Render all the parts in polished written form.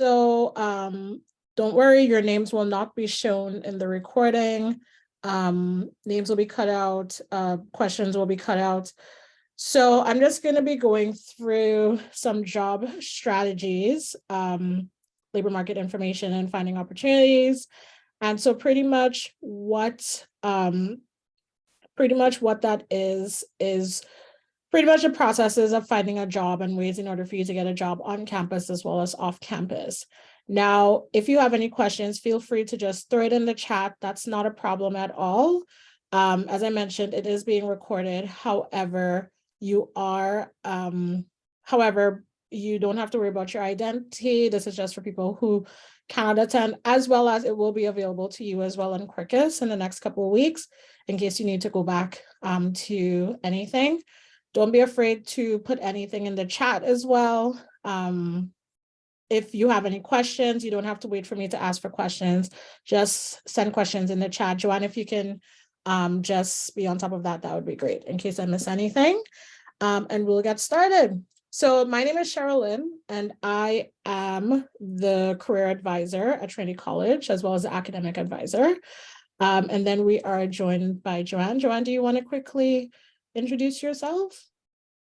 So don't worry, your names will not be shown in the recording. Names will be cut out, questions will be cut out. So I'm just going to be going through some job strategies, labor market information and finding opportunities. And so pretty much what that is pretty much the processes of finding a job and ways in order for you to get a job on campus as well as off campus. Now, if you have any questions, feel free to just throw it in the chat. That's not a problem at all. As I mentioned, it is being recorded. However, you don't have to worry about your identity. This is just for people who cannot attend, as well as it will be available to you as well in Quirkus in the next couple of weeks in case you need to go back to anything. Don't be afraid to put anything in the chat as well. If you have any questions, you don't have to wait for me to ask for questions. Just send questions in the chat. Joanne, if you can just be on top of that, that would be great in case I miss anything. And we'll get started. So my name is Cherryl-Lyn, and I am the career advisor at Trinity College, as well as the academic advisor. And then we are joined by Joanne. Joanne, do you want to quickly introduce yourself?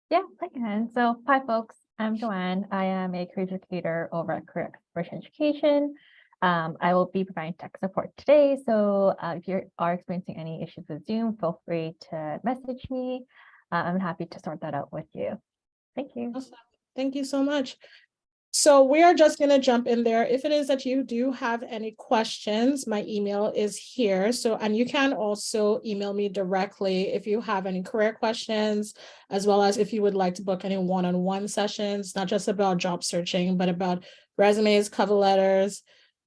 Yeah, I can. So hi, folks. I'm Joanne. I am a career educator over at Career Exploration Education. I will be providing tech support today. So if you are experiencing any issues with Zoom, feel free to message me. I'm happy to sort that out with you. Thank you. Awesome. Thank you so much. So we are just going to jump in there. If it is that you do have any questions, my email is here. So, and you can also email me directly if you have any career questions, as well as if you would like to book any one-on-one sessions, not just about job searching, but about resumes, cover letters,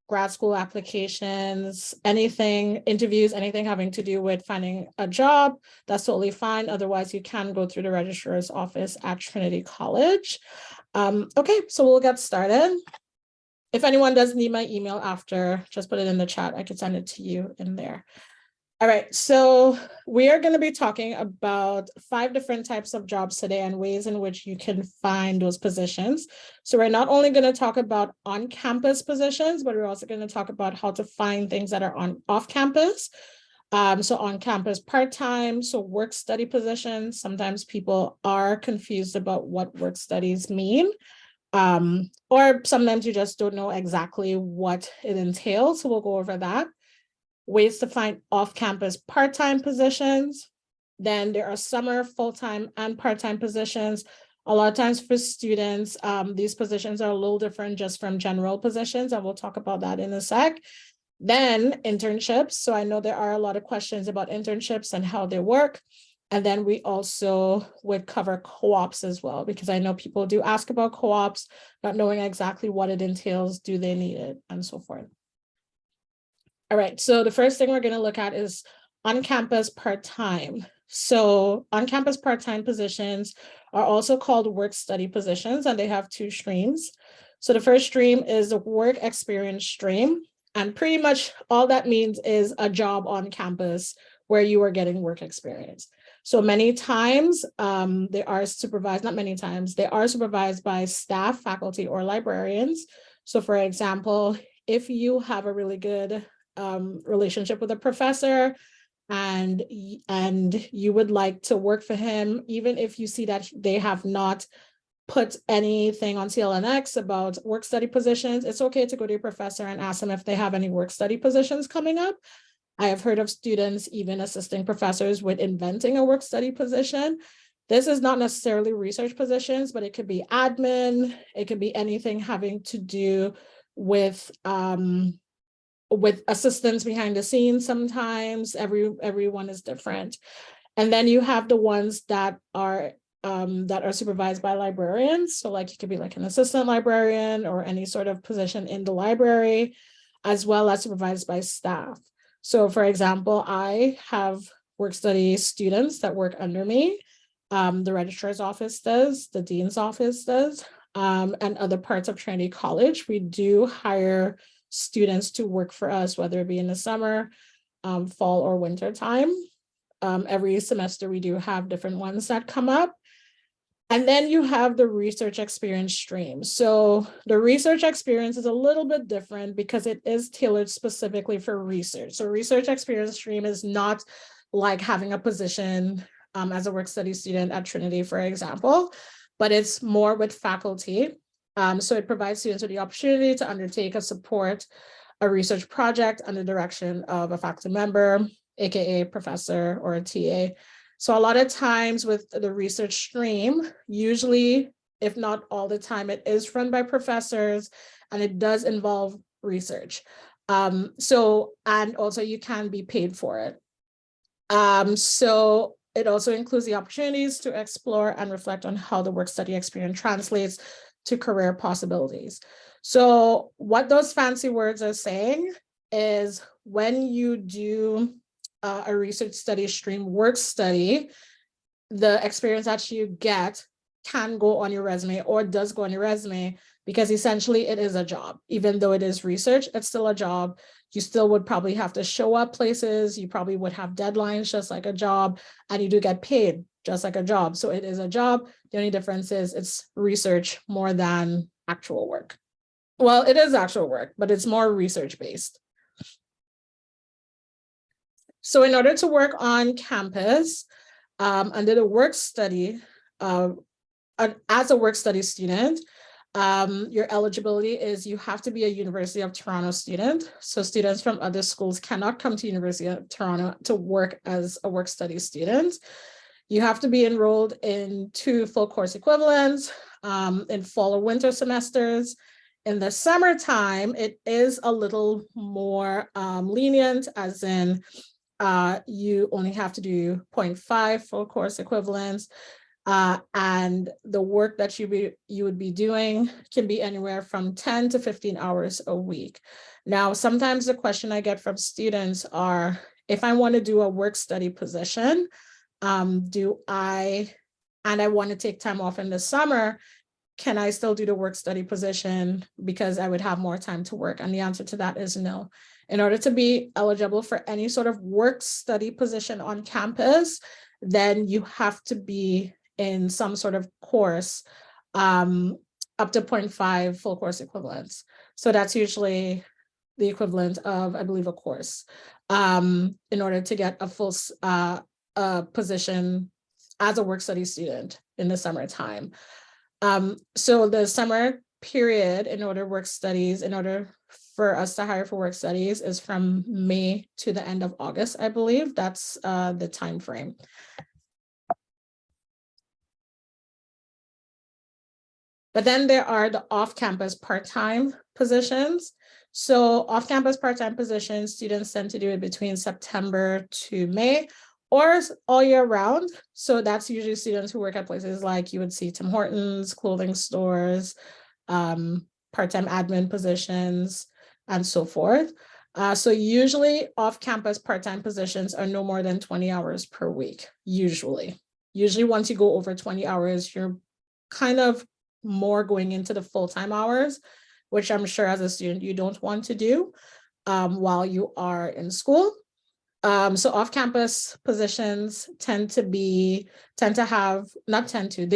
grad school applications, anything, interviews, anything having to do with finding a job, that's totally fine. Otherwise, you can go through the registrar's office at Trinity College. Okay, so we'll get started. If anyone does need my email after, just put it in the chat. I can send it to you in there. All right, so we are going to be talking about 5 different types of jobs today and ways in which you can find those positions. So we're not only going to talk about on-campus positions, but we're also going to talk about how to find things that are off-campus. So on-campus part-time, so work-study positions. Sometimes people are confused about what work studies mean, or sometimes you just don't know exactly what it entails. So we'll go over that. Ways to find off-campus part-time positions. Then there are summer, full-time, and part-time positions. A lot of times for students, these positions are a little different just from general positions, and we'll talk about that in a sec. Then internships. So I know there are a lot of questions about internships and how they work. And then we also would cover co-ops as well, because I know people do ask about co-ops, not knowing exactly what it entails, do they need it, and so forth. All right, so the first thing we're going to look at is on-campus part-time. So on-campus part-time positions are also called work-study positions, and they have 2 streams. So the first stream is the work experience stream. And pretty much all that means is a job on campus where you are getting work experience. So many times they are supervised, not many times, they are supervised by staff, faculty, or librarians. So for example, if you have a really good relationship with a professor and you would like to work for him, even if you see that they have not put anything on CLNX about work study positions, it's okay to go to your professor and ask them if they have any work study positions coming up. I have heard of students even assisting professors with inventing a work study position. This is not necessarily research positions, but it could be admin, it could be anything having to do with assistance behind the scenes. Sometimes everyone is different. And then you have the ones that are supervised by librarians. So like you could be like an assistant librarian or any sort of position in the library, as well as supervised by staff. So for example, I have work study students that work under me. The registrar's office does, the dean's office does, and other parts of Trinity College. We do hire students to work for us, whether it be in the summer, fall, or winter time. Every semester we do have different ones that come up. And then you have the research experience stream. So the research experience is a little bit different because it is tailored specifically for research. So research experience stream is not like having a position as a work study student at Trinity, for example, but it's more with faculty. So it provides students with the opportunity to undertake or support a research project under direction of a faculty member, AKA professor or a TA. So a lot of times with the research stream, usually, if not all the time, it is run by professors and it does involve research. And also you can be paid for it. So it also includes the opportunities to explore and reflect on how the work study experience translates to career possibilities. So what those fancy words are saying is when you do a research study stream work study, the experience that you get can go on your resume or does go on your resume because essentially it is a job. Even though it is research, it's still a job. You still would probably have to show up places. You probably would have deadlines just like a job, and you do get paid just like a job. So it is a job. The only difference is it's research more than actual work. Well, it is actual work, but it's more research based. So in order to work on campus, under the work study, as a work study student, your eligibility is you have to be a University of Toronto student. So students from other schools cannot come to University of Toronto to work as a work study student. You have to be enrolled in 2 full course equivalents in fall or winter semesters. In the summertime, it is a little more lenient, as in you only have to do 0.5 full course equivalents. And the work that you would be doing can be anywhere from 10 to 15 hours a week. Now, sometimes the question I get from students are, if I want to do a work study position, and I want to take time off in the summer, can I still do the work study position because I would have more time to work? And the answer to that is no. In order to be eligible for any sort of work study position on campus, then you have to be in some sort of course up to 0.5 full course equivalents. So that's usually the equivalent of, I believe, a course in order to get a full position as a work study student in the summertime. So the summer period in order for us to hire for work studies is from May to the end of August, I believe. That's the time frame. But then there are the off-campus part-time positions. So off-campus part-time positions, students tend to do it between September to May or all year round. So that's usually students who work at places like you would see Tim Hortons, clothing stores, part-time admin positions, and so forth. So usually off-campus part-time positions are no more than 20 hours per week, usually. Usually once you go over 20 hours, you're kind of more going into the full-time hours, which I'm sure as a student you don't want to do while you are in school. So off-campus positions they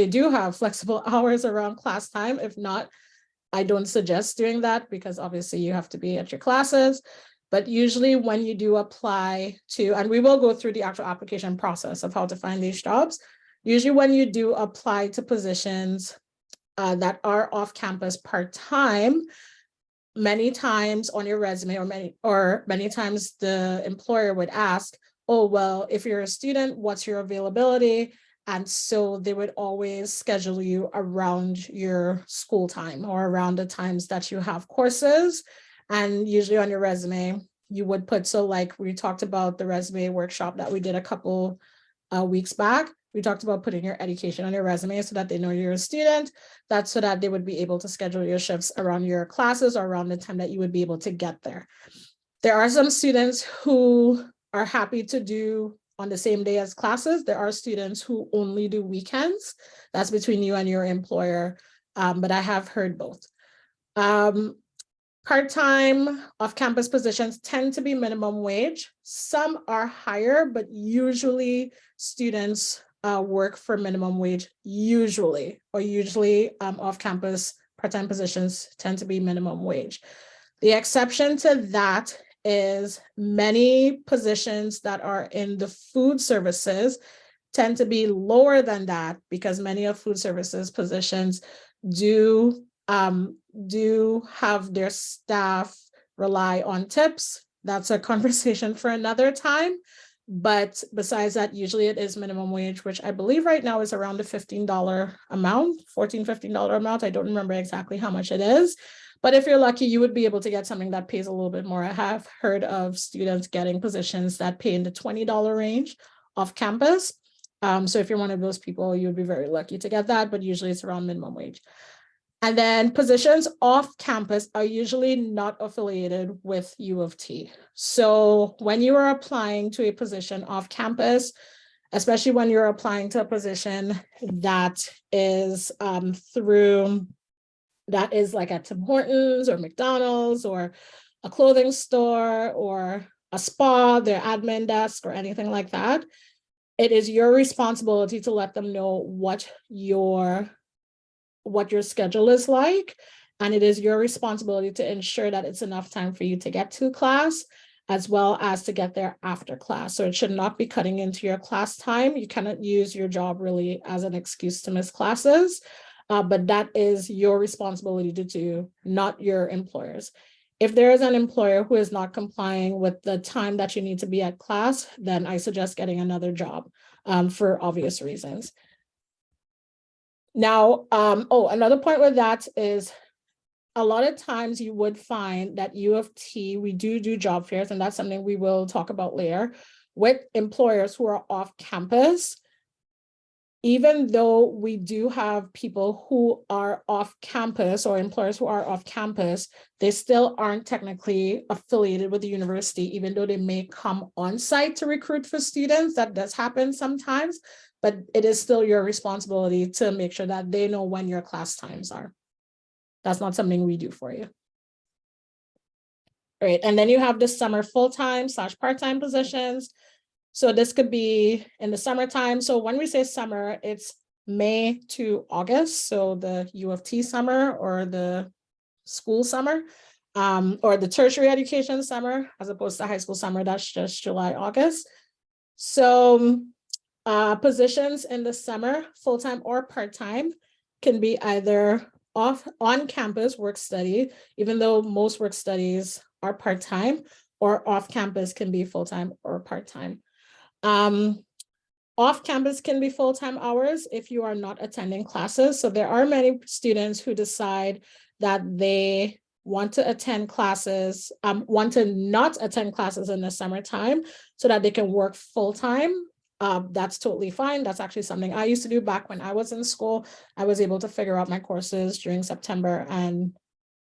do have flexible hours around class time. If not, I don't suggest doing that because obviously you have to be at your classes. But usually when you do apply to, and we will go through the actual application process of how to find these jobs, usually when you do apply to positions that are off-campus part-time, many times on your resume or many times the employer would ask, oh, well, if you're a student, what's your availability? And so they would always schedule you around your school time or around the times that you have courses. And usually on your resume, you would put, so like we talked about the resume workshop that we did a couple weeks back. We talked about putting your education on your resume so that they know you're a student. That's so that they would be able to schedule your shifts around your classes or around the time that you would be able to get there. There are some students who are happy to do on the same day as classes. There are students who only do weekends. That's between you and your employer, but I have heard both. Part-time off-campus positions tend to be minimum wage. Some are higher, but usually students work for minimum wage usually off-campus part-time positions tend to be minimum wage. The exception to that is many positions that are in the food services tend to be lower than that, because many of food services positions do have their staff rely on tips. That's a conversation for another time. But besides that, usually it is minimum wage, which I believe right now is around the $15 amount, $15 amount. I don't remember exactly how much it is. But if you're lucky, you would be able to get something that pays a little bit more. I have heard of students getting positions that pay in the $20 range off campus. So if you're one of those people, you would be very lucky to get that, but usually it's around minimum wage. And then positions off campus are usually not affiliated with U of T. So when you are applying to a position off campus, especially when you're applying to a position that is that is like at Tim Hortons or McDonald's or a clothing store or a spa, their admin desk or anything like that, it is your responsibility to let them know what your schedule is like. And it is your responsibility to ensure that it's enough time for you to get to class, as well as to get there after class. So it should not be cutting into your class time. You cannot use your job really as an excuse to miss classes, but that is your responsibility to do, not your employer's. If there is an employer who is not complying with the time that you need to be at class, then I suggest getting another job for obvious reasons. Now, another point with that is a lot of times you would find that U of T, we do job fairs, and that's something we will talk about later, with employers who are off campus. Even though we do have people who are off campus or employers who are off campus, they still aren't technically affiliated with the university, even though they may come on site to recruit for students. That does happen sometimes, but it is still your responsibility to make sure that they know when your class times are. That's not something we do for you. All right, and then you have the summer full-time / part-time positions. So this could be in the summertime. So when we say summer, it's May to August. So the U of T summer or the school summer, or the tertiary education summer, as opposed to high school summer, that's just July, August. So positions in the summer, full-time or part-time, can be either on campus work study, even though most work studies are part-time, or off campus can be full-time or part-time. Off campus can be full-time hours if you are not attending classes. So there are many students who decide that they want to attend classes, want to not attend classes in the summertime so that they can work full-time. That's totally fine. That's actually something I used to do back when I was in school. I was able to figure out my courses during September and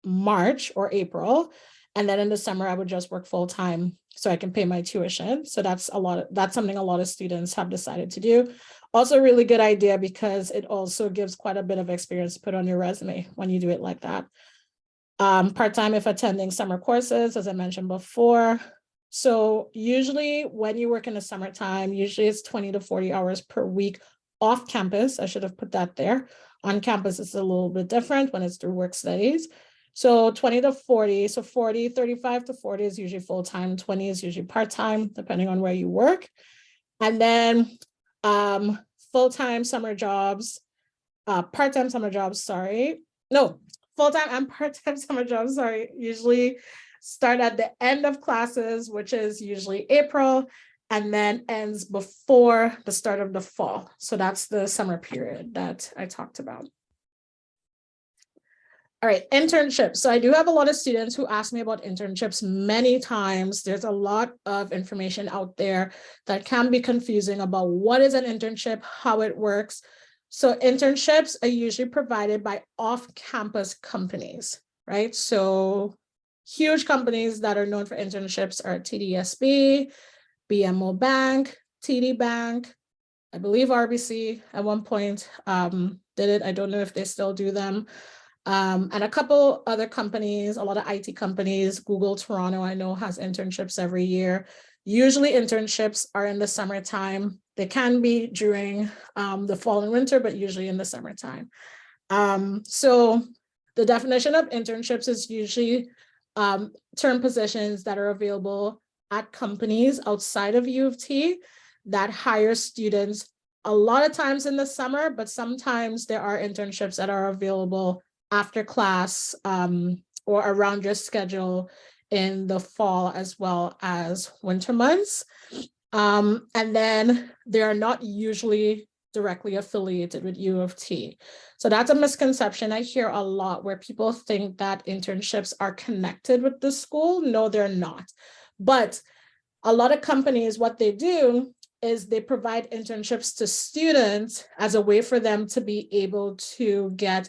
March or April. And then in the summer, I would just work full time so I can pay my tuition. So that's something a lot of students have decided to do. Also a really good idea because it also gives quite a bit of experience to put on your resume when you do it like that. Part-time if attending summer courses, as I mentioned before. So usually when you work in the summertime, usually it's 20 to 40 hours per week off campus. I should have put that there. On campus, it's a little bit different when it's through work studies. So 20 to 40, so 35 to 40 is usually full-time, 20 is usually part-time, depending on where you work. And then full-time summer jobs, part-time summer jobs, full-time and part-time summer jobs, usually start at the end of classes, which is usually April, and then ends before the start of the fall. So that's the summer period that I talked about. All right, internships. So I do have a lot of students who ask me about internships many times. There's a lot of information out there that can be confusing about what is an internship, how it works. So internships are usually provided by off-campus companies, right? So huge companies that are known for internships are TDSB, BMO Bank, TD Bank, I believe RBC at one point did it. I don't know if they still do them. And a couple other companies, a lot of IT companies, Google Toronto, I know has internships every year. Usually internships are in the summertime. They can be during the fall and winter, but usually in the summertime. So the definition of internships is usually term positions that are available at companies outside of U of T that hire students a lot of times in the summer, but sometimes there are internships that are available after class or around your schedule in the fall as well as winter months. And then they are not usually directly affiliated with U of T. So that's a misconception I hear a lot, where people think that internships are connected with the school. No, they're not. But a lot of companies, what they do is they provide internships to students as a way for them to be able to get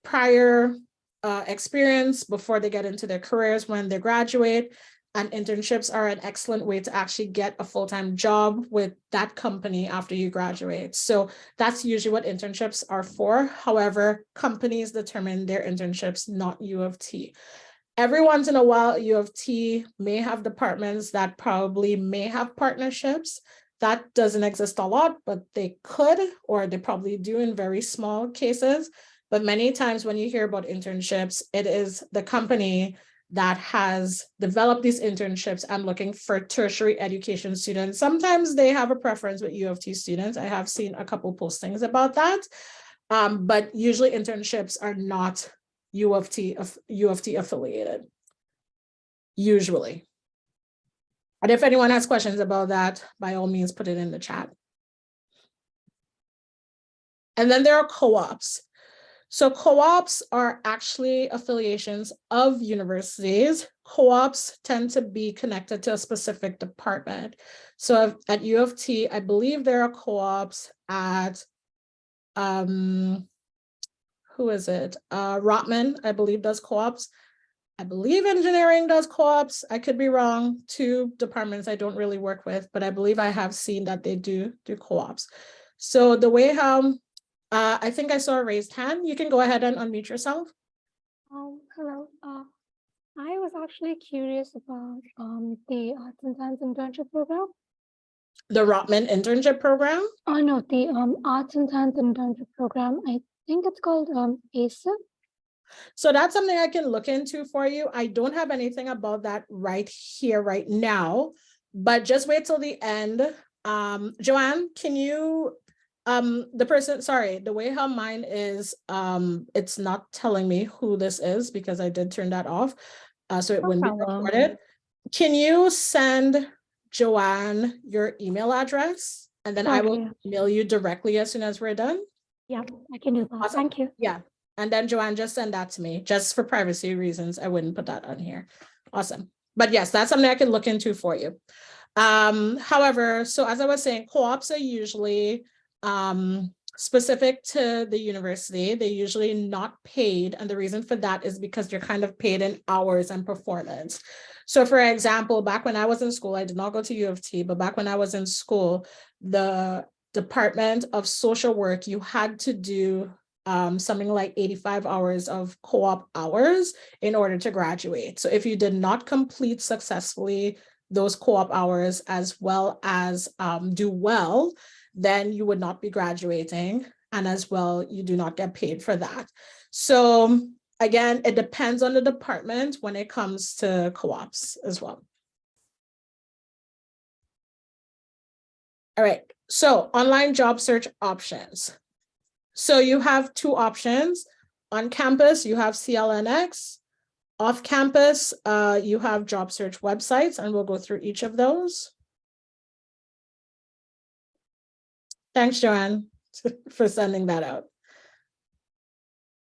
prior experience before they get into their careers when they graduate. And internships are an excellent way to actually get a full-time job with that company after you graduate. So that's usually what internships are for. However, companies determine their internships, not U of T. Every once in a while, U of T may have departments that probably may have partnerships. That doesn't exist a lot, but they could, or they probably do in very small cases. But many times when you hear about internships, it is the company that has developed these internships and looking for tertiary education students. Sometimes they have a preference with U of T students. I have seen a couple postings about that. But usually internships are not U of T affiliated, usually. And if anyone has questions about that, by all means, put it in the chat. And then there are co-ops. So co-ops are actually affiliations of universities. Co-ops tend to be connected to a specific department. So at U of T, I believe there are co-ops at, who is it? Rotman, I believe, does co-ops. I believe engineering does co-ops. I could be wrong. Two departments I don't really work with, but I believe I have seen that they do co-ops. So the way how, I think I saw a raised hand. You can go ahead and unmute yourself. Hello. I was actually curious about the Arts and Science internship program. The Rotman internship program? Oh no, the Arts and Science internship program. I think it's called ASIP. So that's something I can look into for you. I don't have anything about that right here, right now, but just wait till the end. Joanne, can you, the way how mine is, it's not telling me who this is because I did turn that off. So it No wouldn't problem. be recorded. Can you send Joanne your email address? And then I will email you directly as soon as we're done. Yeah, I can do that. Awesome. Thank you. Yeah. And then Joanne, just send that to me, just for privacy reasons. I wouldn't put that on here. Awesome. But yes, that's something I can look into for you. However, so as I was saying, co-ops are usually specific to the university. They're usually not paid. And the reason for that is because you're kind of paid in hours and performance. So for example, back when I was in school, I did not go to U of T, but back when I was in school, the Department of Social Work, you had to do something like 85 hours of co-op hours in order to graduate. So if you did not complete successfully those co-op hours as well as do well, then you would not be graduating. And as well, you do not get paid for that. So again, it depends on the department when it comes to co-ops as well. All right, so online job search options. So you have two options. On campus, you have CLNX. Off campus, you have job search websites, and we'll go through each of those. Thanks, Joanne, for sending that out.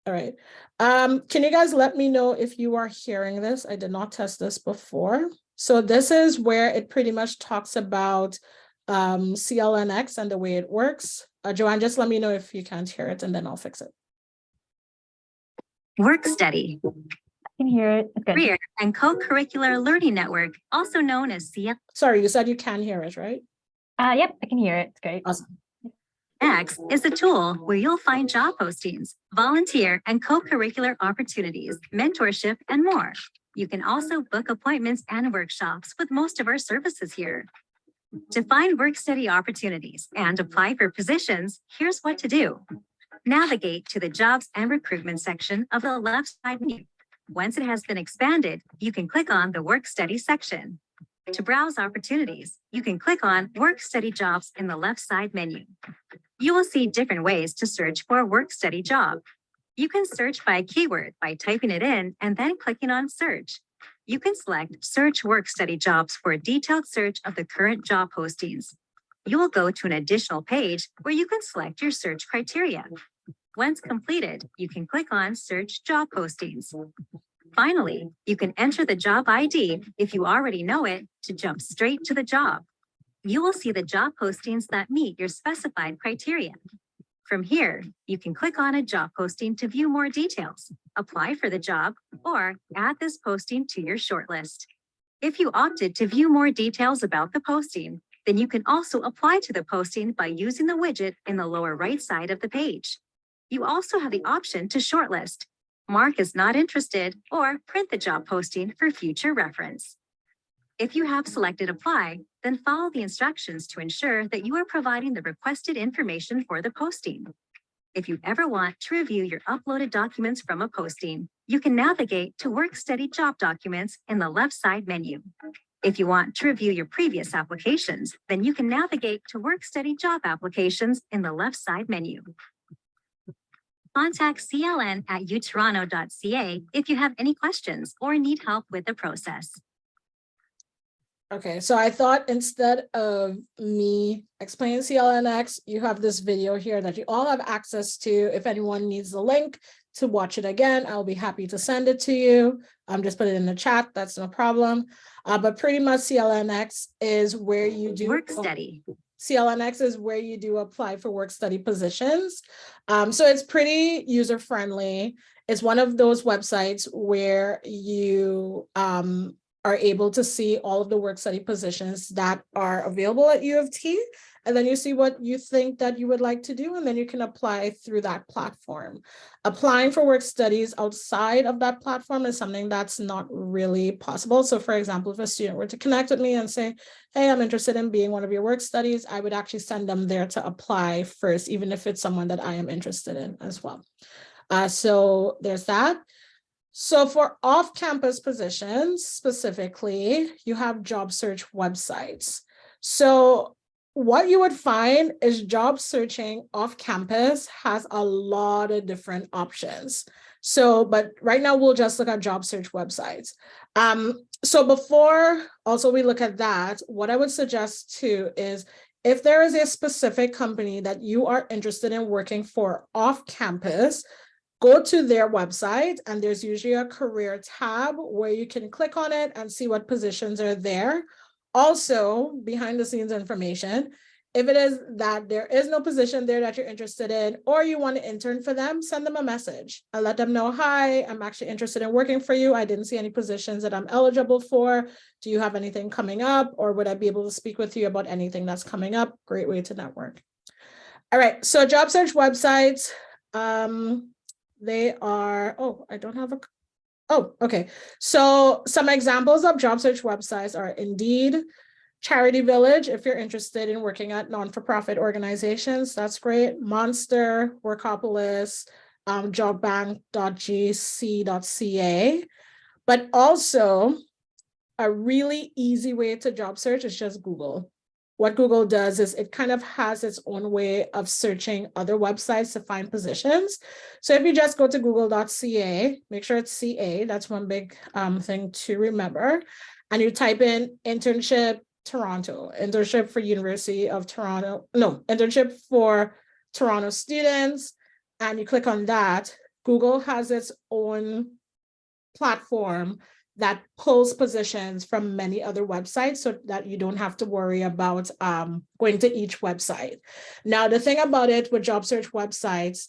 All right. Can you guys let me know if you are hearing this? I did not test this before. So this is where it pretty much talks about CLNX and the way it works. Joanne, just let me know if you can't hear it and then I'll fix it. Work study. I can hear it. Okay. Career and Co-Curricular Learning Network, also known as CL. Sorry, you said you can hear it, right? Yep, I can hear it. It's great. Awesome. X is a tool where you'll find job postings, volunteer and co-curricular opportunities, mentorship, and more. You can also book appointments and workshops with most of our services here. To find work-study opportunities and apply for positions, here's what to do. Navigate to the Jobs and Recruitment section of the left side menu. Once it has been expanded, you can click on the Work Study section. To browse opportunities, you can click on Work Study Jobs in the left side menu. You will see different ways to search for a work-study job. You can search by a keyword by typing it in and then clicking on Search. You can select Search Work-Study Jobs for a detailed search of the current job postings. You will go to an additional page where you can select your search criteria. Once completed, you can click on Search Job Postings. Finally, you can enter the job ID if you already know it to jump straight to the job. You will see the job postings that meet your specified criteria. From here, you can click on a job posting to view more details, apply for the job, or add this posting to your shortlist. If you opted to view more details about the posting, then you can also apply to the posting by using the widget in the lower right side of the page. You also have the option to shortlist, mark as not interested, or print the job posting for future reference. If you have selected Apply, then follow the instructions to ensure that you are providing the requested information for the posting. If you ever want to review your uploaded documents from a posting, you can navigate to Work Study Job Documents in the left side menu. If you want to review your previous applications, then you can navigate to Work Study Job Applications in the left side menu. Contact cln@utoronto.ca if you have any questions or need help with the process. Okay, so I thought instead of me explaining CLNX, you have this video here that you all have access to. If anyone needs the link to watch it again, I'll be happy to send it to you. Just put it in the chat, that's no problem. But pretty much CLNX is where you do Work study. CLNX is where you do apply for work study positions. So it's pretty user-friendly. It's one of those websites where you are able to see all of the work study positions that are available at U of T. And then you see what you think that you would like to do, and then you can apply through that platform. Applying for work studies outside of that platform is something that's not really possible. So for example, if a student were to connect with me and say, hey, I'm interested in being one of your work studies, I would actually send them there to apply first, even if it's someone that I am interested in as well. So there's that. So for off-campus positions specifically, you have job search websites. So what you would find is job searching off campus has a lot of different options. So, but right now we'll just look at job search websites. So before also we look at that, what I would suggest too is if there is a specific company that you are interested in working for off campus, go to their website, and there's usually a career tab where you can click on it and see what positions are there. Also, behind the scenes information, if it is that there is no position there that you're interested in, or you want to intern for them, send them a message and let them know, hi, I'm actually interested in working for you. I didn't see any positions that I'm eligible for. Do you have anything coming up? Or would I be able to speak with you about anything that's coming up? Great way to network. All right, so job search websites, they are, oh, I don't have a, oh, okay. So some examples of job search websites are Indeed, Charity Village, if you're interested in working at non-for-profit organizations, that's great. Monster, Workopolis, jobbank.gc.ca. But also a really easy way to job search is just Google. What Google does is it kind of has its own way of searching other websites to find positions. So if you just go to google.ca, make sure it's CA, that's one big thing to remember. And you type in internship Toronto, internship for University of Toronto, no, internship for Toronto students. And you click on that. Google has its own platform that pulls positions from many other websites so that you don't have to worry about going to each website. Now, the thing about it with job search websites,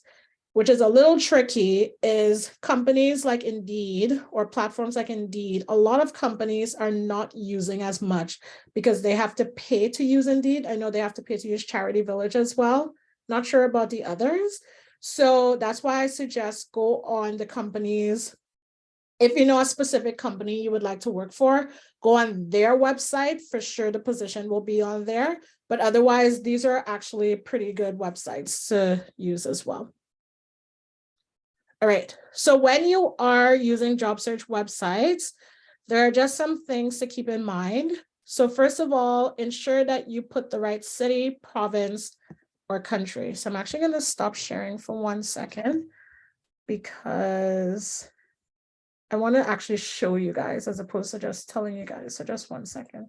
which is a little tricky, is companies like Indeed or platforms like Indeed, a lot of companies are not using as much because they have to pay to use Indeed. I know they have to pay to use Charity Village as well. Not sure about the others. So that's why I suggest go on the company's If you know a specific company you would like to work for, go on their website. For sure, the position will be on there. But otherwise, these are actually pretty good websites to use as well. All right. So when you are using job search websites, there are just some things to keep in mind. So first of all, ensure that you put the right city, province, or country. So I'm actually going to stop sharing for 1 second because I want to actually show you guys as opposed to just telling you guys. So just 1 second.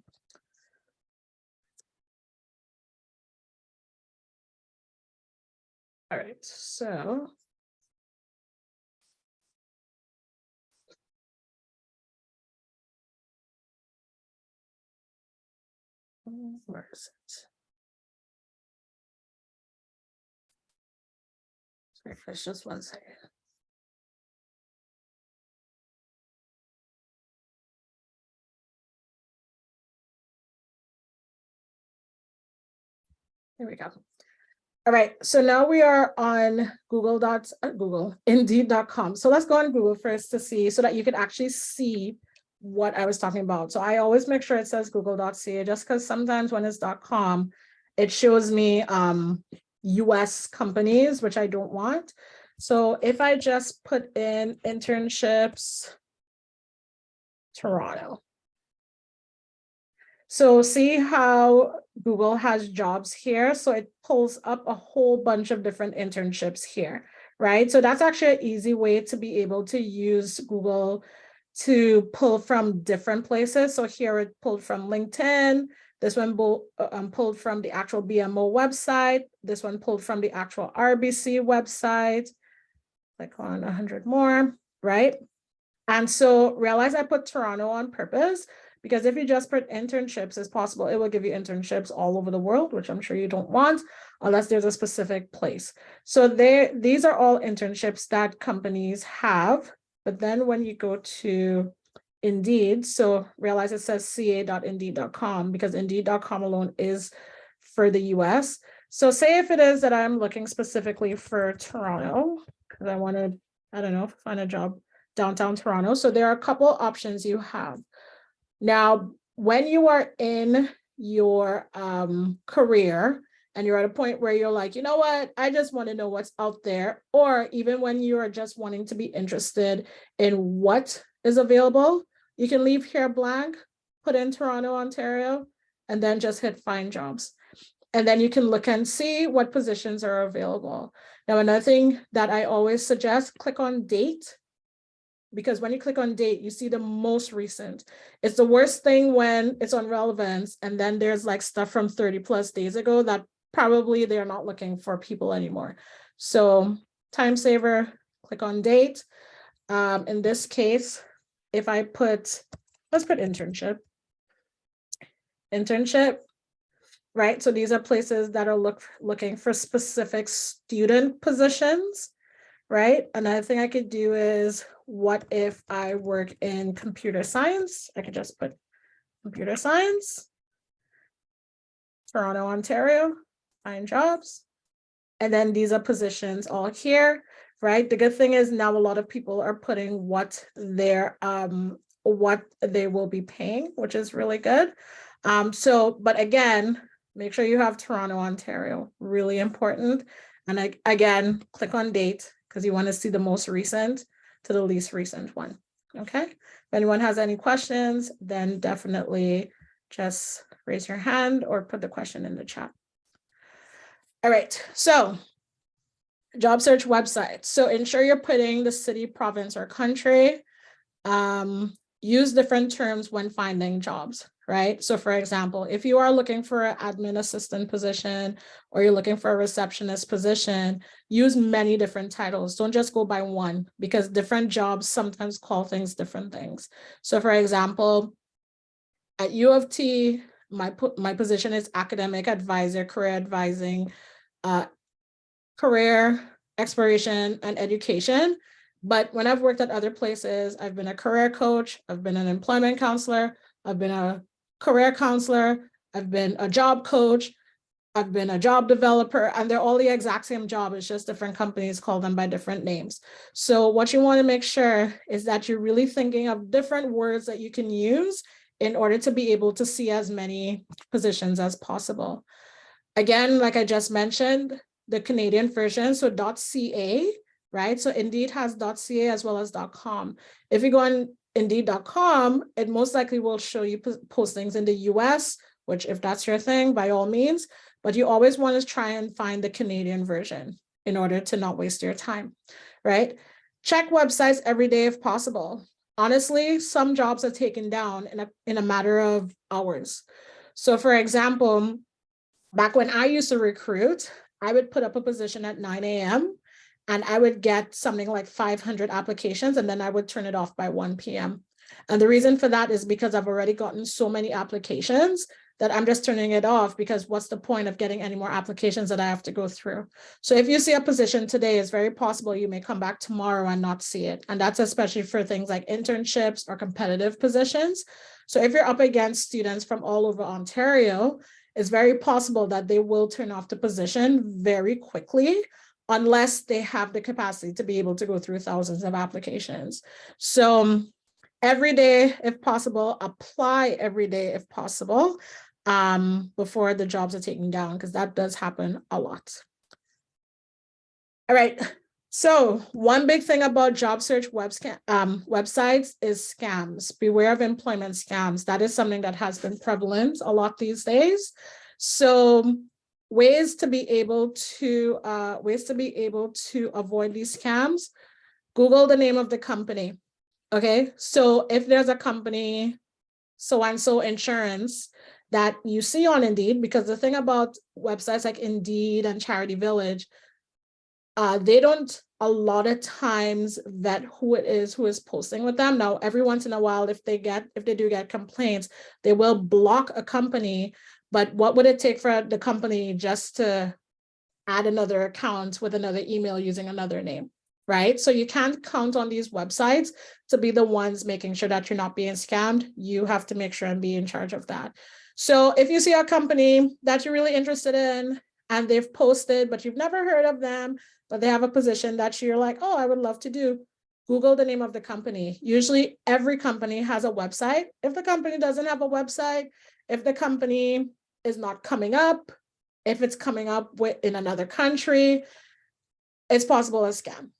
All right, so. Where is it? Sorry, it's just 1 second. Here we go. All right, so now we are on Indeed.com. So let's go on Google first to see so that you can actually see what I was talking about. So I always make sure it says google.ca just because sometimes when it's .com, it shows me US companies, which I don't want. So if I just put in internships, Toronto. So see how Google has jobs here. So it pulls up a whole bunch of different internships here, right? So that's actually an easy way to be able to use Google to pull from different places. So here it pulled from LinkedIn. This one pulled from the actual BMO website. This one pulled from the actual RBC website. Click on 100 more, right? And so realize I put Toronto on purpose because if you just put internships as possible, it will give you internships all over the world, which I'm sure you don't want unless there's a specific place. So these are all internships that companies have. But then when you go to Indeed, so realize it says ca.indeed.com because Indeed.com alone is for the US. So say if it is that I'm looking specifically for Toronto, because I want to, I don't know, find a job downtown Toronto. So there are a couple options you have. Now, when you are in your career and you're at a point where you're like, you know what, I just want to know what's out there, or even when you are just wanting to be interested in what is available, you can leave here blank, put in Toronto, Ontario, and then just hit find jobs. And then you can look and see what positions are available. Now, another thing that I always suggest, click on date, because when you click on date, you see the most recent. It's the worst thing when it's on relevance and then there's like stuff from 30 plus days ago that probably they're not looking for people anymore. So time saver, click on date. In this case, if I put, let's put internship, right? So these are places that are looking for specific student positions, right? Another thing I could do is, what if I work in computer science? I could just put computer science, Toronto, Ontario, find jobs. And then these are positions all here, right? The good thing is now a lot of people are putting what they will be paying, which is really good. But again, make sure you have Toronto, Ontario, really important. And again, click on date because you want to see the most recent to the least recent one, okay? If anyone has any questions, then definitely just raise your hand or put the question in the chat. All right, so job search website. So ensure you're putting the city, province, or country. Use different terms when finding jobs, right? So for example, if you are looking for an admin assistant position or you're looking for a receptionist position, use many different titles. Don't just go by one because different jobs sometimes call things different things. So for example, at U of T, my position is academic advisor, career advising, career exploration and education. But when I've worked at other places, I've been a career coach, I've been an employment counselor, I've been a career counselor, I've been a job coach. I've been a job developer, and they're all the exact same job. It's just different companies call them by different names. So what you want to make sure is that you're really thinking of different words that you can use in order to be able to see as many positions as possible. Again, like I just mentioned, the Canadian version, so .ca, right? So Indeed has .ca as well as .com. If you go on Indeed.com, it most likely will show you postings in the US, which if that's your thing, by all means, but you always want to try and find the Canadian version in order to not waste your time, right? Check websites every day if possible. Honestly, some jobs are taken down in a matter of hours. So for example, back when I used to recruit, I would put up a position at 9 a.m. and I would get something like 500 applications, and then I would turn it off by 1 p.m. And the reason for that is because I've already gotten so many applications that I'm just turning it off, because what's the point of getting any more applications that I have to go through? So if you see a position today, it's very possible you may come back tomorrow and not see it. And that's especially for things like internships or competitive positions. So if you're up against students from all over Ontario, it's very possible that they will turn off the position very quickly unless they have the capacity to be able to go through thousands of applications. So every day, if possible, apply every day if possible, before the jobs are taken down, because that does happen a lot. All right. So one big thing about job search websites is scams. Beware of employment scams. That is something that has been prevalent a lot these days. So ways to be able to avoid these scams: Google the name of the company. Okay, so if there's a company, so-and-so insurance, that you see on Indeed, because the thing about websites like Indeed and Charity Village, they don't a lot of times vet who it is who is posting with them. Now, every once in a while, if they do get complaints, they will block a company. But what would it take for the company just to add another account with another email using another name, right? So you can't count on these websites to be the ones making sure that you're not being scammed. You have to make sure and be in charge of that. So if you see a company that you're really interested in and they've posted, but you've never heard of them, but they have a position that you're like, oh, I would love to do, Google the name of the company. Usually every company has a website. If the company doesn't have a website, if the company is not coming up, if it's coming up in another country, it's possible a scam.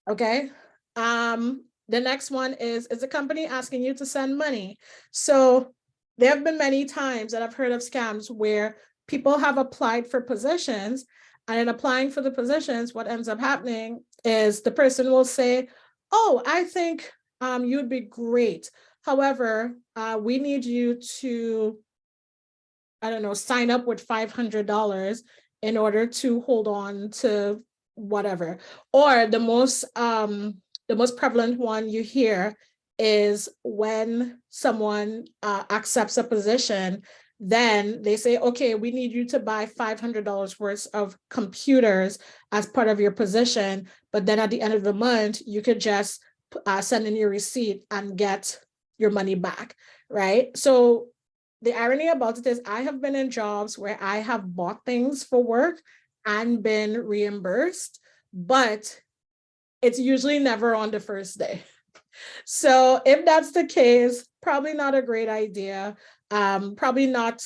Okay. The next one is the company asking you to send money? So there have been many times that I've heard of scams where people have applied for positions, and in applying for the positions, what ends up happening is the person will say, oh, I think you'd be great. However, we need you to, I don't know, sign up with $500 in order to hold on to whatever. Or the most prevalent one you hear is when someone accepts a position, then they say, okay, we need you to buy $500 worth of computers as part of your position. But then at the end of the month, you could just send in your receipt and get your money back, right? So the irony about it is I have been in jobs where I have bought things for work and been reimbursed, but it's usually never on the first day. So if that's the case, probably not a great idea. Probably not.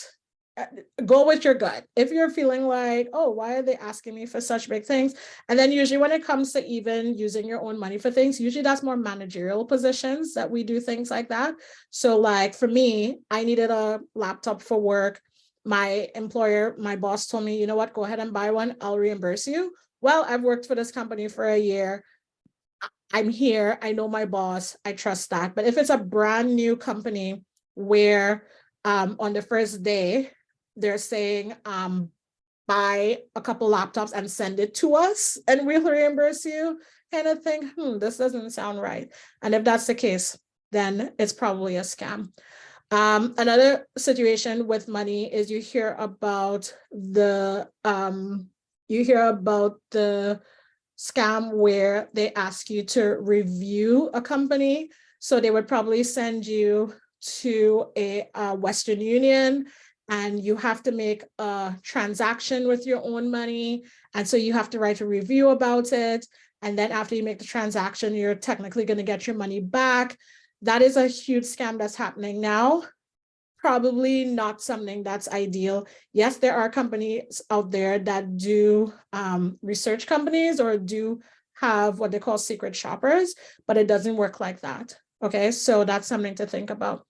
Go with your gut. If you're feeling like, oh, why are they asking me for such big things? And then usually when it comes to even using your own money for things, usually that's more managerial positions that we do things like that. So like for me, I needed a laptop for work. My employer, my boss told me, you know what, go ahead and buy one. I'll reimburse you. Well, I've worked for this company for a year. I'm here. I know my boss. I trust that. But if it's a brand new company where on the first day, they're saying, buy a couple laptops and send it to us and we'll reimburse you, kind of thing, this doesn't sound right. And if that's the case, then it's probably a scam. Another situation with money is you hear about the scam where they ask you to review a company. So they would probably send you to a Western Union, and you have to make a transaction with your own money. And so you have to write a review about it. And then after you make the transaction, you're technically going to get your money back. That is a huge scam that's happening now. Probably not something that's ideal. Yes, there are companies out there that do research companies or do have what they call secret shoppers, but it doesn't work like that. Okay, so that's something to think about.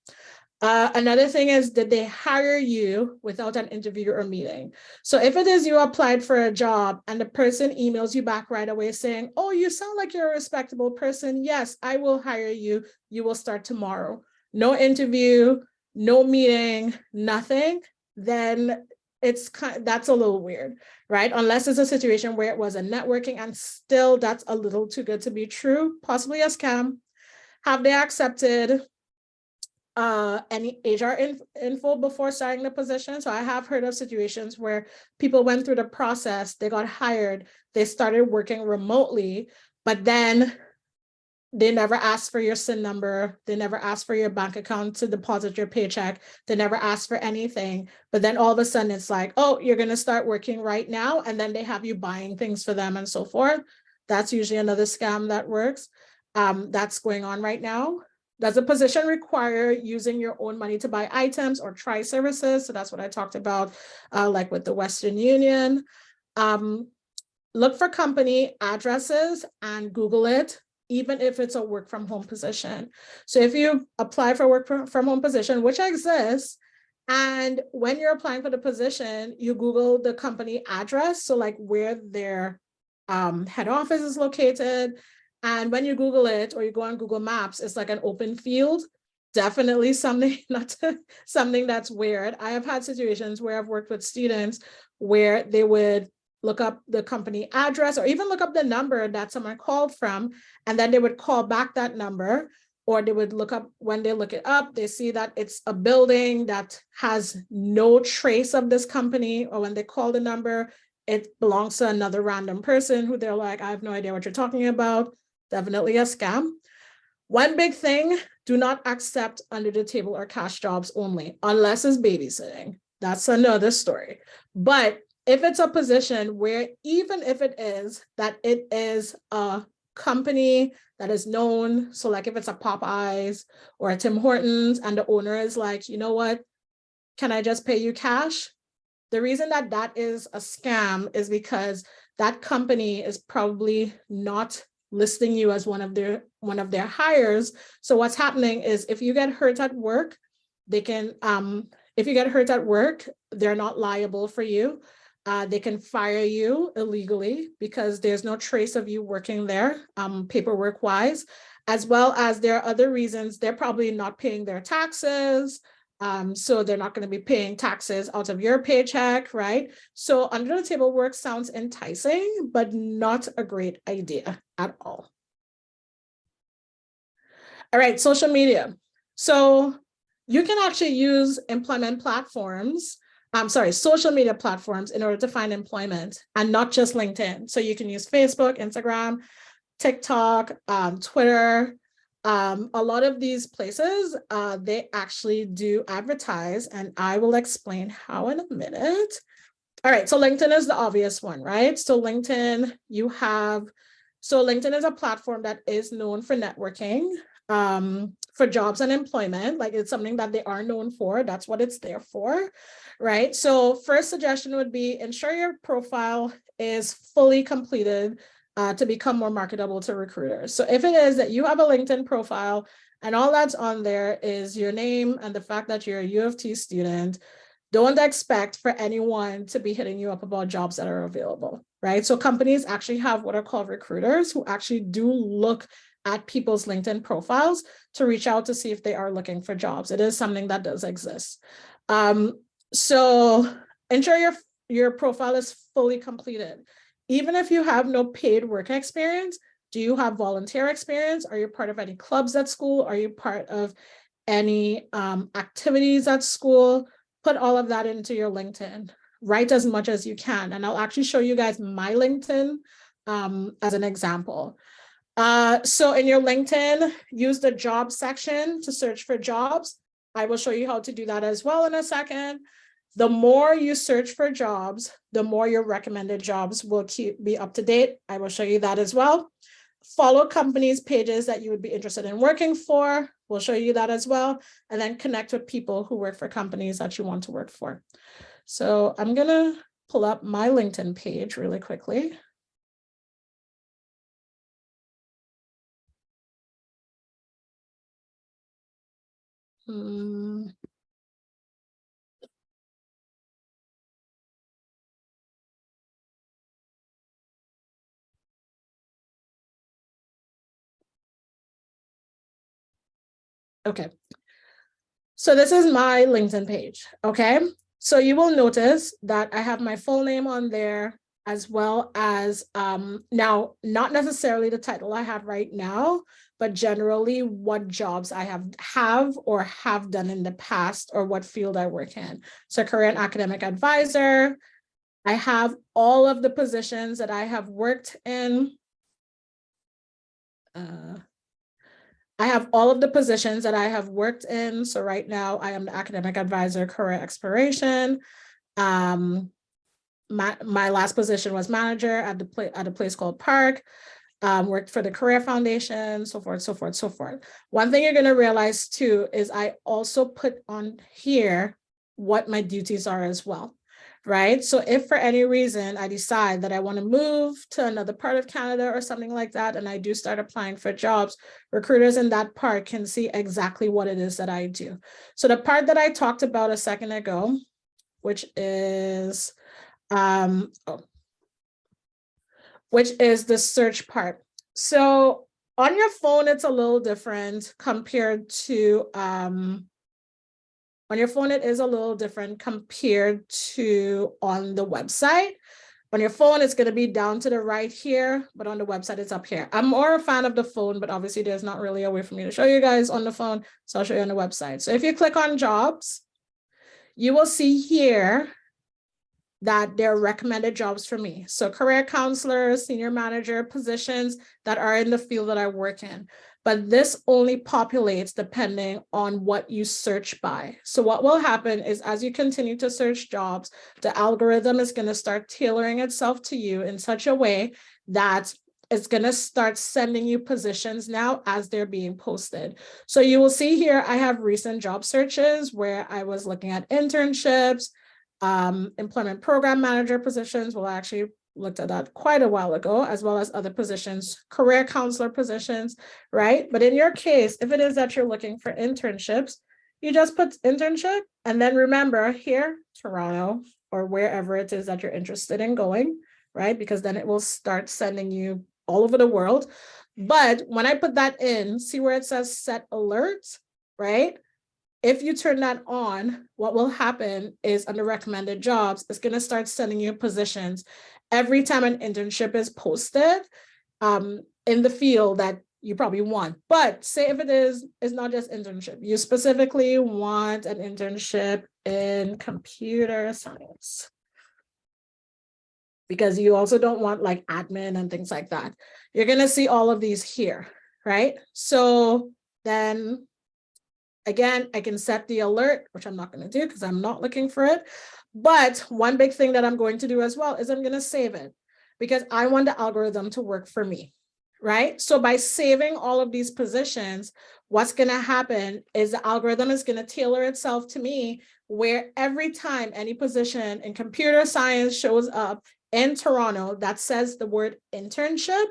Another thing is, did they hire you without an interview or meeting? So if it is you applied for a job and the person emails you back right away saying, oh, you sound like you're a respectable person. Yes, I will hire you. You will start tomorrow. No interview, no meeting, nothing, then that's a little weird, right? Unless it's a situation where it was a networking, and still that's a little too good to be true, possibly a scam. Have they accepted any HR info before starting the position? So I have heard of situations where people went through the process, they got hired, they started working remotely, but then they never asked for your SIN number. They never asked for your bank account to deposit your paycheck. They never asked for anything. But then all of a sudden it's like, oh, you're going to start working right now. And then they have you buying things for them and so forth. That's usually another scam that works. That's going on right now. Does a position require using your own money to buy items or try services? So that's what I talked about, like with the Western Union. Look for company addresses and Google it, even if it's a work from home position. So if you apply for work from home position, which exists, and when you're applying for the position, you Google the company address, so like where their head office is located. And when you Google it or you go on Google Maps, it's like an open field. Definitely something something that's weird. I have had situations where I've worked with students where they would look up the company address or even look up the number that someone called from, and then they would call back that number, or they would look up, when they look it up, they see that it's a building that has no trace of this company, or when they call the number, it belongs to another random person who they're like, I have no idea what you're talking about. Definitely a scam. One big thing, do not accept under the table or cash jobs only, unless it's babysitting. That's another story. But if it's a position where, even if it is that it is a company that is known, so like if it's a Popeyes or a Tim Hortons and the owner is like, you know what, can I just pay you cash? The reason that that is a scam is because that company is probably not listing you as one of their hires. So what's happening is, if you get hurt at work, they can, if you get hurt at work, they're not liable for you. They can fire you illegally because there's no trace of you working there, paperwork wise, as well as there are other reasons. They're probably not paying their taxes. So they're not going to be paying taxes out of your paycheck, right? So under the table work sounds enticing, but not a great idea at all. All right, social media. So you can actually use employment platforms, social media platforms in order to find employment, and not just LinkedIn. So you can use Facebook, Instagram, TikTok, Twitter. A lot of these places, they actually do advertise, and I will explain how in a minute. All right, so LinkedIn is the obvious one, right? So LinkedIn, LinkedIn is a platform that is known for networking, for jobs and employment. Like, it's something that they are known for. That's what it's there for, right? So first suggestion would be, ensure your profile is fully completed to become more marketable to recruiters. So if it is that you have a LinkedIn profile and all that's on there is your name and the fact that you're a U of T student, don't expect for anyone to be hitting you up about jobs that are available, right? So companies actually have what are called recruiters who actually do look at people's LinkedIn profiles to reach out to see if they are looking for jobs. It is something that does exist. So ensure your profile is fully completed. Even if you have no paid work experience, do you have volunteer experience? Are you part of any clubs at school? Are you part of any activities at school? Put all of that into your LinkedIn. Write as much as you can. And I'll actually show you guys my LinkedIn as an example. So in your LinkedIn, use the job section to search for jobs. I will show you how to do that as well in a second. The more you search for jobs, the more your recommended jobs will be up to date. I will show you that as well. Follow companies' pages that you would be interested in working for. We'll show you that as well. And then connect with people who work for companies that you want to work for. So I'm gonna pull up my LinkedIn page really quickly. Okay. So this is my LinkedIn page, okay? So you will notice that I have my full name on there, as well as now, not necessarily the title I have right now, but generally what jobs I have or have done in the past, or what field I work in. So career and academic advisor. I have all of the positions that I have worked in. I have all of the positions that I have worked in. So right now I am the academic advisor, career exploration. My last position was manager at a place called Park. Worked for the Career Foundation, so forth, so forth, so forth. One thing you're going to realize too is I also put on here what my duties are as well, right? So if for any reason I decide that I want to move to another part of Canada or something like that, and I do start applying for jobs, recruiters in that part can see exactly what it is that I do. So the part that I talked about a second ago, which is the search part. So on your phone, it's a little different compared to, on your phone, it is a little different compared to on the website. On your phone, it's going to be down to the right here, but on the website, it's up here. I'm more a fan of the phone, but obviously there's not really a way for me to show you guys on the phone. So I'll show you on the website. So if you click on jobs, you will see here that they're recommended jobs for me. So career counselor, senior manager positions that are in the field that I work in. But this only populates depending on what you search by. So what will happen is as you continue to search jobs, the algorithm is going to start tailoring itself to you in such a way that it's going to start sending you positions now as they're being posted. So you will see here, I have recent job searches where I was looking at internships, employment program manager positions. Well, I actually looked at that quite a while ago, as well as other positions, career counselor positions, right? But in your case, if it is that you're looking for internships, you just put internship, and then remember here, Toronto, or wherever it is that you're interested in going, right? Because then it will start sending you all over the world. But when I put that in, see where it says set alerts, right? If you turn that on, what will happen is under recommended jobs, it's going to start sending you positions every time an internship is posted in the field that you probably want. But say if it is, it's not just internship, you specifically want an internship in computer science, because you also don't want like admin and things like that. You're going to see all of these here, right? So then again, I can set the alert, which I'm not going to do because I'm not looking for it. But one big thing that I'm going to do as well is I'm going to save it because I want the algorithm to work for me, right? So by saving all of these positions, what's going to happen is the algorithm is going to tailor itself to me, where every time any position in computer science shows up in Toronto that says the word internship,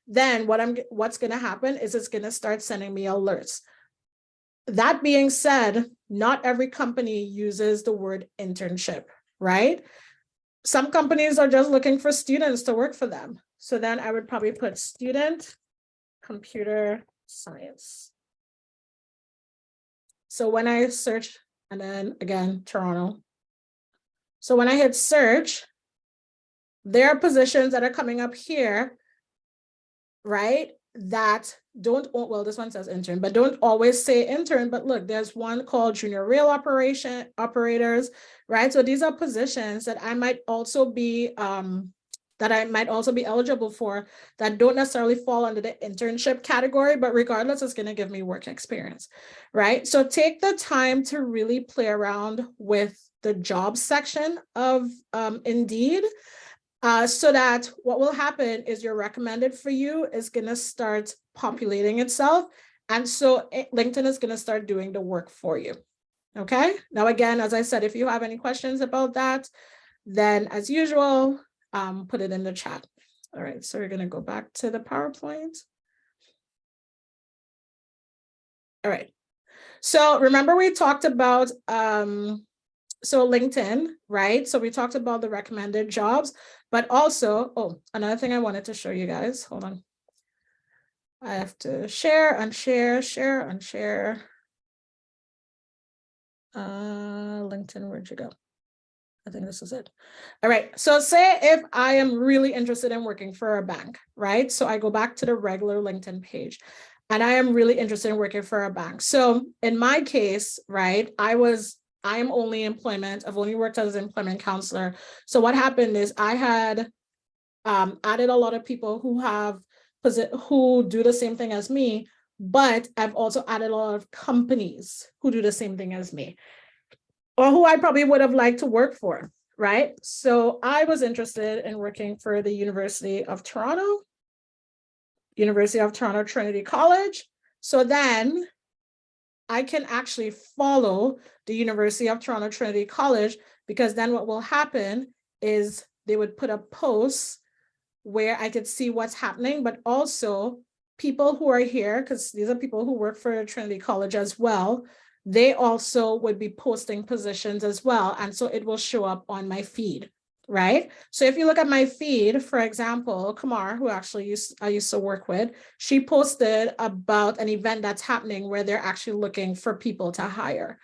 then what's going to happen is it's going to start sending me alerts. That being said, not every company uses the word internship, right? Some companies are just looking for students to work for them. So then I would probably put student computer science. So when I search, and then again, Toronto. So when I hit search, there are positions that are coming up here, right? That don't, well, this one says intern, but don't always say intern. But look, there's one called junior rail operators, right? So these are positions that I might also be eligible for that don't necessarily fall under the internship category, but regardless, it's going to give me work experience, right? So take the time to really play around with the jobs section of Indeed, so that what will happen is your recommended for you is going to start populating itself. And so LinkedIn is going to start doing the work for you. Okay. Now, again, as I said, if you have any questions about that, then as usual, put it in the chat. All right. So we're going to go back to the PowerPoint. All right. So remember we talked about so LinkedIn, right? So we talked about the recommended jobs, but also, oh, another thing I wanted to show you guys. Hold on. I have to share, unshare, share, unshare. LinkedIn, where'd you go? I think this is it. All right. So say if I am really interested in working for a bank, right? So I go back to the regular LinkedIn page and I am really interested in working for a bank. So in my case, right, I am only employment. I've only worked as an employment counselor. So what happened is I had added a lot of people who do the same thing as me, but I've also added a lot of companies who do the same thing as me, or who I probably would have liked to work for, right? So I was interested in working for the University of Toronto, Trinity College. So then I can actually follow the University of Toronto Trinity College, because then what will happen is they would put up posts where I could see what's happening, but also people who are here, because these are people who work for Trinity College as well, they also would be posting positions as well. And so it will show up on my feed, right? So if you look at my feed, for example, Kamar, who actually I used to work with, she posted about an event that's happening where they're actually looking for people to hire.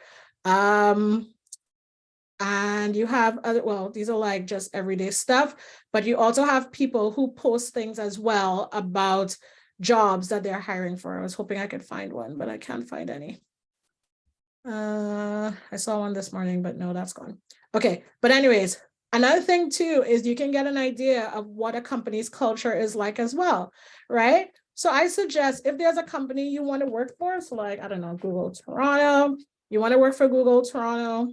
And you have other, well, these are like just everyday stuff, but you also have people who post things as well about jobs that they're hiring for. I was hoping I could find one, but I can't find any. I saw one this morning, but no, that's gone. Okay, but anyways, another thing too is you can get an idea of what a company's culture is like as well, right? So I suggest if there's a company you want to work for, so like, I don't know, Google Toronto, you want to work for Google Toronto,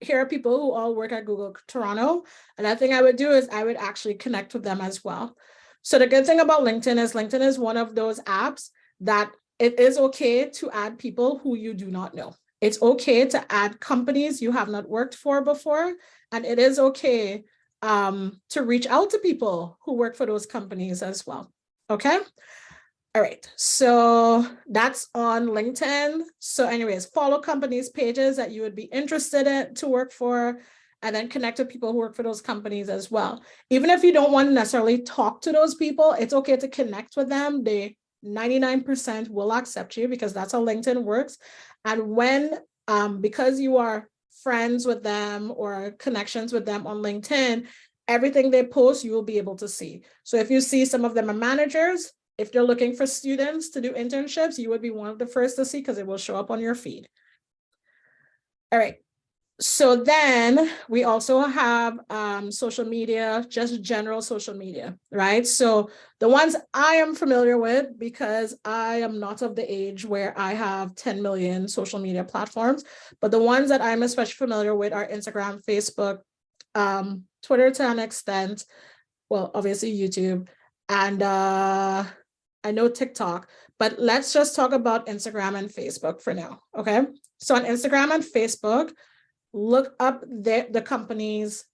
here are people who all work at Google Toronto. Another thing I would do is I would actually connect with them as well. So the good thing about LinkedIn is one of those apps that it is okay to add people who you do not know. It's okay to add companies you have not worked for before. And it is okay to reach out to people who work for those companies as well. Okay. All right, so that's on LinkedIn. So anyways, follow companies' pages that you would be interested in to work for, and then connect with people who work for those companies as well. Even if you don't want to necessarily talk to those people, it's okay to connect with them. They 99% will accept you, because that's how LinkedIn works. And when, because you are friends with them or connections with them on LinkedIn, everything they post, you will be able to see. So if you see some of them are managers, if they're looking for students to do internships, you would be one of the first to see, because it will show up on your feed. All right. So then we also have social media, just general social media, right? So the ones I am familiar with, because I am not of the age where I have 10 million social media platforms, but the ones that I'm especially familiar with are Instagram, Facebook, Twitter to an extent, well, obviously YouTube, and I know TikTok, but let's just talk about Instagram and Facebook for now, okay? So on Instagram and Facebook, look up the company's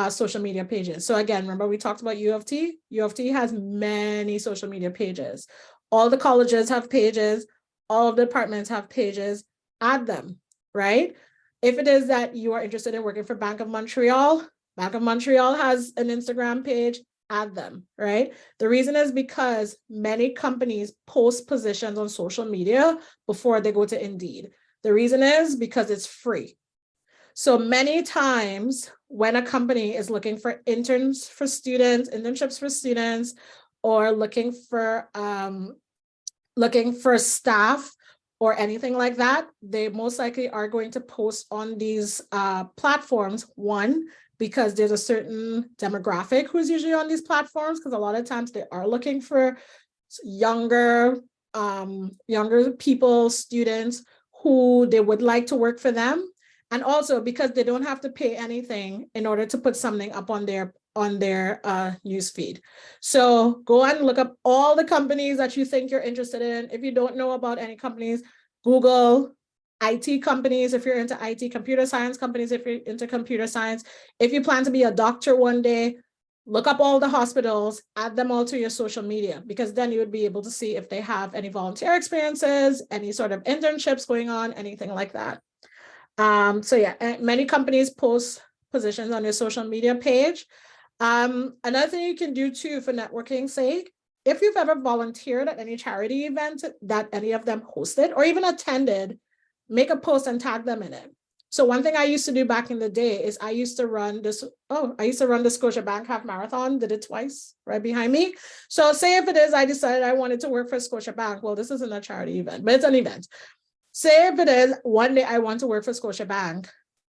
social media pages. So again, remember we talked about U of T? U of T has many social media pages. All the colleges have pages, all of the departments have pages, add them, right? If it is that you are interested in working for Bank of Montreal has an Instagram page, add them, right? The reason is because many companies post positions on social media before they go to Indeed. The reason is because it's free. So many times when a company is looking for internships for students, or looking for staff or anything like that, they most likely are going to post on these platforms. One, because there's a certain demographic who's usually on these platforms, because a lot of times they are looking for younger people, students who they would like to work for them. And also because they don't have to pay anything in order to put something up on their news feed. So go and look up all the companies that you think you're interested in. If you don't know about any companies, Google IT companies if you're into IT, computer science companies if you're into computer science. If you plan to be a doctor one day, look up all the hospitals, add them all to your social media, because then you would be able to see if they have any volunteer experiences, any sort of internships going on, anything like that. So yeah, many companies post positions on their social media page. Another thing you can do too for networking's sake, if you've ever volunteered at any charity event that any of them hosted or even attended, make a post and tag them in it. So one thing I used to do back in the day is I used to run the Scotiabank half marathon, did it twice right behind me. So say if it is, I decided I wanted to work for Scotiabank. Well, this isn't a charity event, but it's an event. Say if it is one day I want to work for Scotiabank,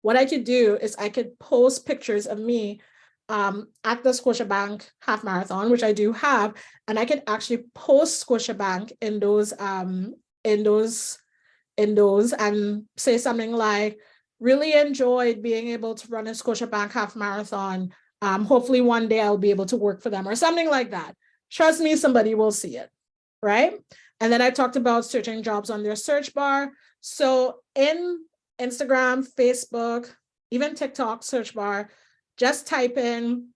what I could do is I could post pictures of me at the Scotiabank half marathon, which I do have, and I could actually post Scotiabank in those and say something like, really enjoyed being able to run a Scotiabank half marathon. Hopefully one day I'll be able to work for them or something like that. Trust me, somebody will see it, right? And then I talked about searching jobs on their search bar. So in Instagram, Facebook, even TikTok search bar, just type in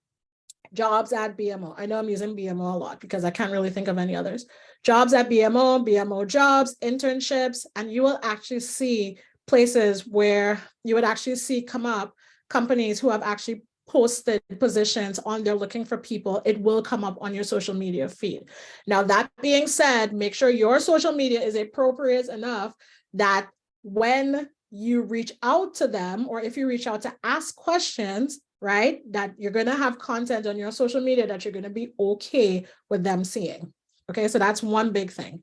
jobs at BMO. I know I'm using BMO a lot because I can't really think of any others. Jobs at BMO, BMO jobs, internships, and you will actually see places where you would actually see come up companies who have actually posted positions on there looking for people. It will come up on your social media feed. Now, that being said, make sure your social media is appropriate enough that when you reach out to them, or if you reach out to ask questions, right, that you're going to have content on your social media that you're going to be okay with them seeing. Okay, so that's one big thing.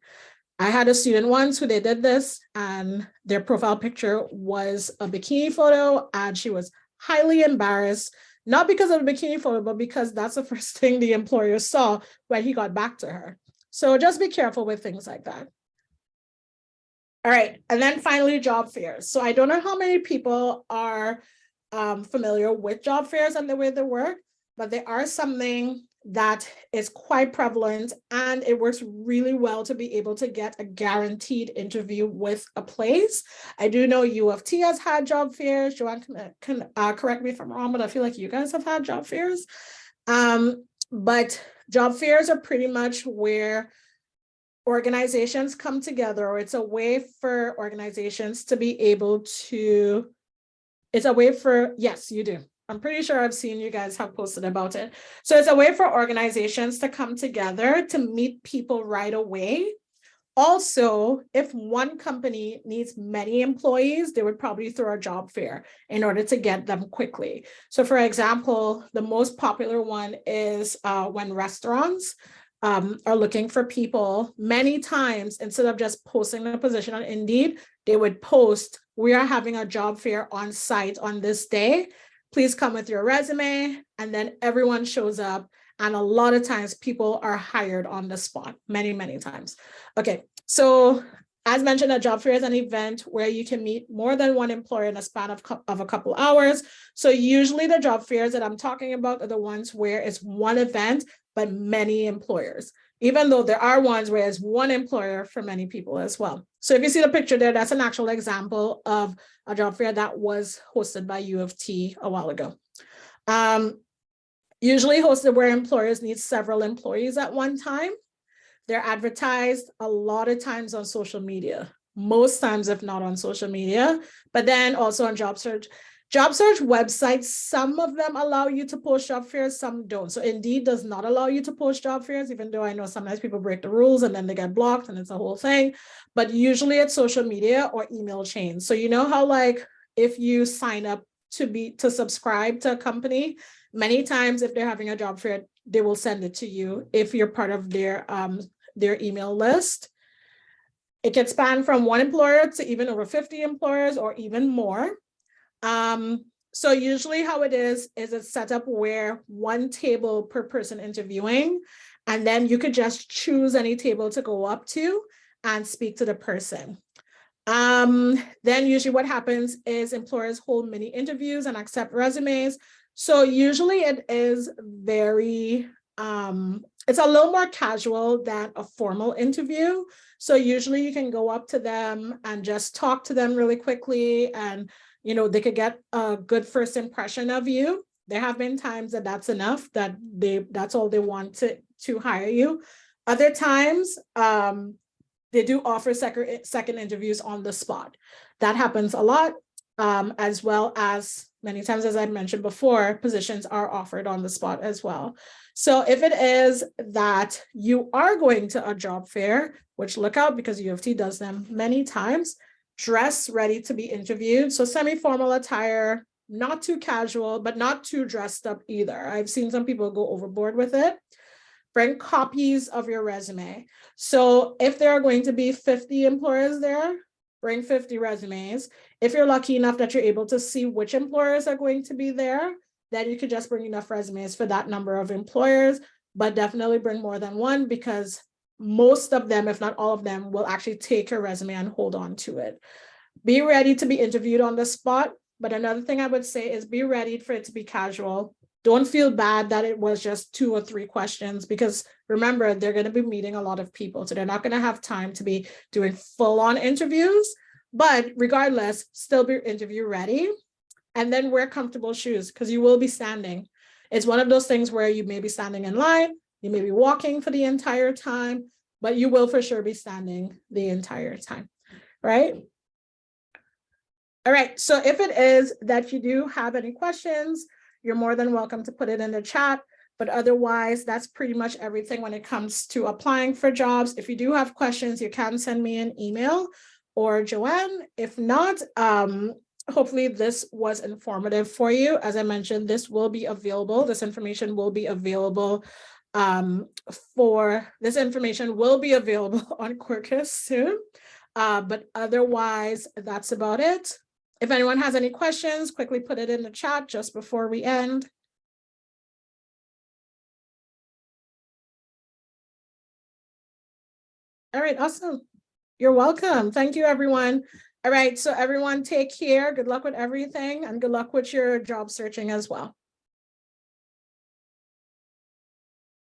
I had a student once who they did this, and their profile picture was a bikini photo, and she was highly embarrassed, not because of the bikini photo, but because that's the first thing the employer saw when he got back to her. So just be careful with things like that. All right, and then finally, job fairs. So I don't know how many people are familiar with job fairs and the way they work, but they are something that is quite prevalent, and it works really well to be able to get a guaranteed interview with a place. I do know U of T has had job fairs. Joanne can correct me if I'm wrong, but I feel like you guys have had job fairs. But job fairs are pretty much where organizations come together, or it's a way for organizations to be able to, it's a way for, yes, you do. I'm pretty sure I've seen you guys have posted about it. So it's a way for organizations to come together to meet people right away. Also, if one company needs many employees, they would probably throw a job fair in order to get them quickly. So for example, the most popular one is when restaurants are looking for people. Many times, instead of just posting the position on Indeed, they would post, we are having a job fair on site on this day. Please come with your resume, and then everyone shows up. And a lot of times people are hired on the spot, many, many times. Okay, so as mentioned, a job fair is an event where you can meet more than one employer in a span of a couple hours. So usually the job fairs that I'm talking about are the ones where it's one event, but many employers, even though there are ones where it's one employer for many people as well. So if you see the picture there, that's an actual example of a job fair that was hosted by U of T a while ago. Usually hosted where employers need several employees at one time. They're advertised a lot of times on social media, most times if not on social media, but then also on job search. Job search websites, some of them allow you to post job fairs, some don't. So Indeed does not allow you to post job fairs, even though I know sometimes people break the rules and then they get blocked and it's a whole thing. But usually it's social media or email chains. So you know how like if you sign up to subscribe to a company, many times if they're having a job fair, they will send it to you if you're part of their email list. It can span from one employer to even over 50 employers or even more. So usually how it is it's set up where one table per person interviewing, and then you could just choose any table to go up to and speak to the person. Then usually what happens is employers hold mini interviews and accept resumes. So usually it is very, it's a little more casual than a formal interview. So usually you can go up to them and just talk to them really quickly, and they could get a good first impression of you. There have been times that that's enough, that that's all they want to hire you. Other times, they do offer second interviews on the spot. That happens a lot, as well as many times, as I mentioned before, positions are offered on the spot as well. So if it is that you are going to a job fair, which look out, because U of T does them many times, dress ready to be interviewed. So semi-formal attire, not too casual, but not too dressed up either. I've seen some people go overboard with it. Bring copies of your resume. So if there are going to be 50 employers there, bring 50 resumes. If you're lucky enough that you're able to see which employers are going to be there, then you could just bring enough resumes for that number of employers, but definitely bring more than one, because most of them, if not all of them, will actually take your resume and hold on to it. Be ready to be interviewed on the spot. But another thing I would say is be ready for it to be casual. Don't feel bad that it was just 2 or 3 questions, because remember, they're going to be meeting a lot of people. So they're not going to have time to be doing full-on interviews. But regardless, still be interview ready. And then wear comfortable shoes, because you will be standing. It's one of those things where you may be standing in line, you may be walking for the entire time, but you will for sure be standing the entire time, right? All right, so if it is that you do have any questions, you're more than welcome to put it in the chat. But otherwise, that's pretty much everything when it comes to applying for jobs. If you do have questions, you can send me an email or Joanne. If not, hopefully this was informative for you. As I mentioned, this will be available. This information will be available on Quirkus soon. But otherwise, that's about it. If anyone has any questions, quickly put it in the chat just before we end. All right, awesome. You're welcome. Thank you, everyone. All right, so everyone take care. Good luck with everything, and good luck with your job searching as well.